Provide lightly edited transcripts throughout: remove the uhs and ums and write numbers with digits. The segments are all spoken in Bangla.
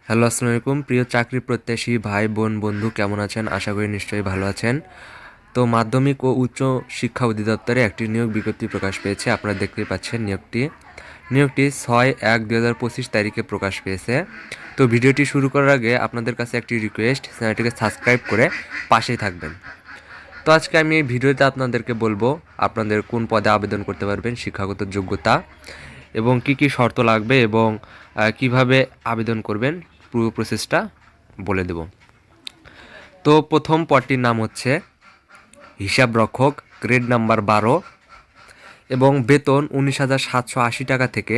হ্যালো, আসসালামু আলাইকুম। প্রিয় চাকরি প্রত্যাশী ভাই বোন বন্ধু কেমন আছেন? আশা করি নিশ্চয়ই ভালো আছেন। তো মাধ্যমিক ও উচ্চ শিক্ষা অধিদপ্তরে একটি নিয়োগ বিজ্ঞপ্তি প্রকাশ পেয়েছে। আপনারা দেখতেই পাচ্ছেন নিয়োগটি 6/1/2025 তারিখে প্রকাশ পেয়েছে। তো ভিডিওটি শুরু করার আগে আপনাদের কাছে একটি রিকোয়েস্ট, চ্যানেলটিকে সাবস্ক্রাইব করে পাশেই থাকবেন। তো আজকে আমি এই ভিডিওতে আপনাদেরকে বলবো আপনাদের কোন পদে আবেদন করতে পারবেন, শিক্ষাগত যোগ্যতা এবং কি কি শর্ত লাগবে এবং কিভাবে আবেদন করবেন পুরো প্রসেসটা বলে দেব। তো প্রথম পদটির নাম হচ্ছে হিসাব রক্ষক, গ্রেড নাম্বার 12 এবং বেতন 19,780 টাকা থেকে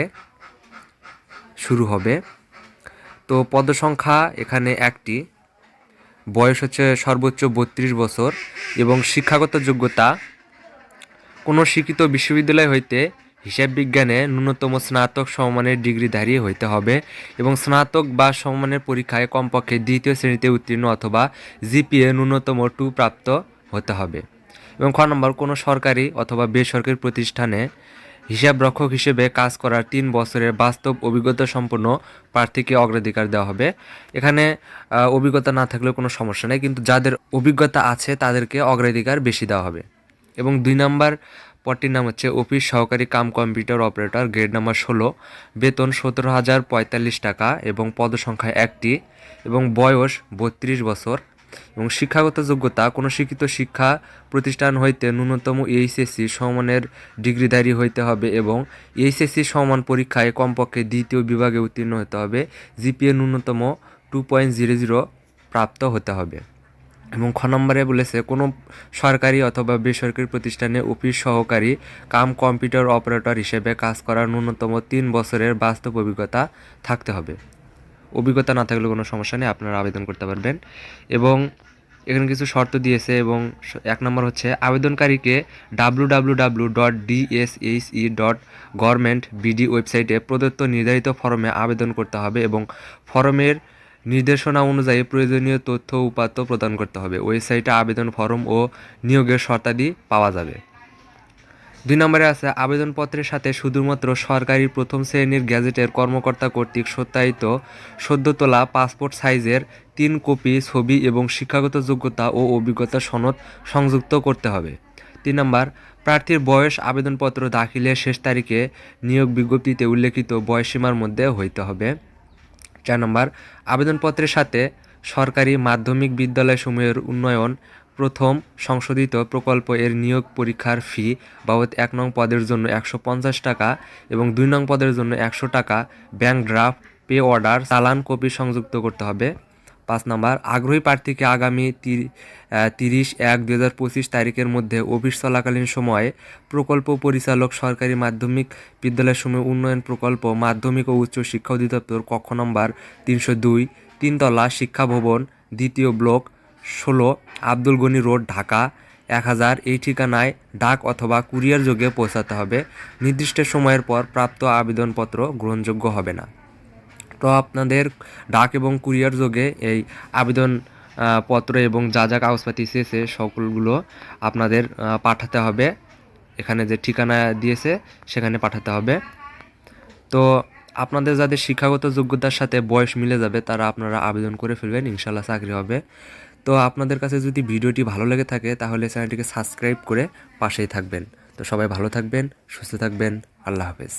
শুরু হবে। তো পদসংখ্যা এখানে একটি, বয়স হচ্ছে সর্বোচ্চ 32 বছর এবং শিক্ষাগত যোগ্যতা কোনো শিক্ষিত বিশ্ববিদ্যালয় হইতে হিসাব বিজ্ঞানে ন্যূনতম স্নাতক সমমানের ডিগ্রিধারী হইতে হবে এবং স্নাতক বা সমমানের পরীক্ষায় কমপক্ষে দ্বিতীয় শ্রেণীতে উত্তীর্ণ অথবা জিপিএ ন্যূনতম 2 প্রাপ্ত হতে হবে। এবং খ নম্বর, কোনো সরকারি অথবা বেসরকারি প্রতিষ্ঠানে হিসাব রক্ষক হিসেবে কাজ করার 3 বছরের বাস্তব অভিজ্ঞতা সম্পন্ন প্রার্থীকে অগ্রাধিকার দেওয়া হবে। এখানে অভিজ্ঞতা না থাকলেও কোনো সমস্যা নেই, কিন্তু যাদের অভিজ্ঞতা আছে তাদেরকে অগ্রাধিকার বেশি দেওয়া হবে। এবং 2 নম্বর পদটির নাম হচ্ছে অফিস সহকারী cum computer operator, grade number 16, বেতন 17,045 টাকা এবং পদসংখ্যা একটি এবং বয়স 32 বছর এবং শিক্ষাগত যোগ্যতা কোনো শিক্ষিত শিক্ষা প্রতিষ্ঠান হইতে ন্যূনতম এইচএসসি সমমানের ডিগ্রিধারী হইতে হবে এবং এইচএসসি সমান পরীক্ষায় কমপক্ষে দ্বিতীয় বিভাগে উত্তীর্ণ হতে হবে, জিপিএ ন্যূনতম 2.00 প্রাপ্ত হতে হবে। এবং খ নম্বরে বলেছে কোনো সরকারি অথবা বেসরকারি প্রতিষ্ঠানে অফিস সহকারী কাম কম্পিউটার অপারেটর হিসেবে কাজ করার ন্যূনতম 3 বছরের বাস্তব অভিজ্ঞতা থাকতে হবে। অভিজ্ঞতা না থাকলে কোনো সমস্যা নেই, আপনারা আবেদন করতে পারবেন। এবং এখানে কিছু শর্ত দিয়েছে এবং 1 নম্বর হচ্ছে আবেদনকারীকে www.dshse.government.bd ওয়েবসাইটে প্রদত্ত নির্ধারিত ফরমে আবেদন করতে হবে এবং ফরমের নির্দেশনা অনুযায়ী প্রয়োজনীয় তথ্য উপাত্ত প্রদান করতে হবে। ওয়েবসাইটে আবেদন ফরম ও নিয়োগের শর্তাদি পাওয়া যাবে। 2 নম্বরে আছে আবেদনপত্রের সাথে শুধুমাত্র সরকারি প্রথম শ্রেণীর গ্যাজেটের কর্মকর্তা কর্তৃক সত্যায়িত সদ্য তোলা পাসপোর্ট সাইজের 3 কপি ছবি এবং শিক্ষাগত যোগ্যতা ও অভিজ্ঞতা সনদ সংযুক্ত করতে হবে। 3 নম্বর, প্রার্থীর বয়স আবেদনপত্র দাখিলের শেষ তারিখে নিয়োগ বিজ্ঞপ্তিতে উল্লেখিত বয়সসীমার মধ্যে হইতে হবে। 4 নম্বর, আবেদনপত্রের সাথে সরকারি মাধ্যমিক বিদ্যালয়সমূহের উন্নয়ন প্রথম সংশোধিত প্রকল্প এর নিয়োগ পরীক্ষার ফি বাবদ 1 নং পদের জন্য 150 টাকা এবং 2 নং পদের জন্য 100 টাকা ব্যাংক ড্রাফট, পে অর্ডার, চালান কপি সংযুক্ত করতে হবে। 5 নম্বর, আগ্রহী প্রার্থীকে আগামী 30/1/2025 তারিখের মধ্যে অফিস চলাকালীন সময়ে প্রকল্প পরিচালক, সরকারি মাধ্যমিক বিদ্যালয়সমূহ উন্নয়ন প্রকল্প, মাধ্যমিক ও উচ্চ শিক্ষা অধিদপ্তর, কক্ষ নম্বর 302, 3 তলা, শিক্ষা ভবন, 2য় ব্লক, 16, আব্দুল গনি রোড, ঢাকা 1000 এই ঠিকানায় ডাক অথবা কুরিয়ার যোগে পৌঁছাতে হবে। নির্দিষ্ট সময়ের পর প্রাপ্ত আবেদনপত্র গ্রহণযোগ্য হবে না। তো আপনাদের ডাক এবং কুরিয়ার যোগে এই আবেদন পত্র এবং যা যা কাগজপাতি চেয়েছে সকলগুলো আপনাদের পাঠাতে হবে। এখানে যে ঠিকানা দিয়েছে সেখানে পাঠাতে হবে। তো আপনাদের যাদের শিক্ষাগত যোগ্যতার সাথে বয়স মিলে যাবে তারা আপনারা আবেদন করে ফেলবেন, ইনশাল্লাহ চাকরি হবে। তো আপনাদের কাছে যদি ভিডিওটি ভালো লেগে থাকে তাহলে চ্যানেলটিকে সাবস্ক্রাইব করে পাশেই থাকবেন। তো সবাই ভালো থাকবেন, সুস্থ থাকবেন, আল্লাহ হাফেজ।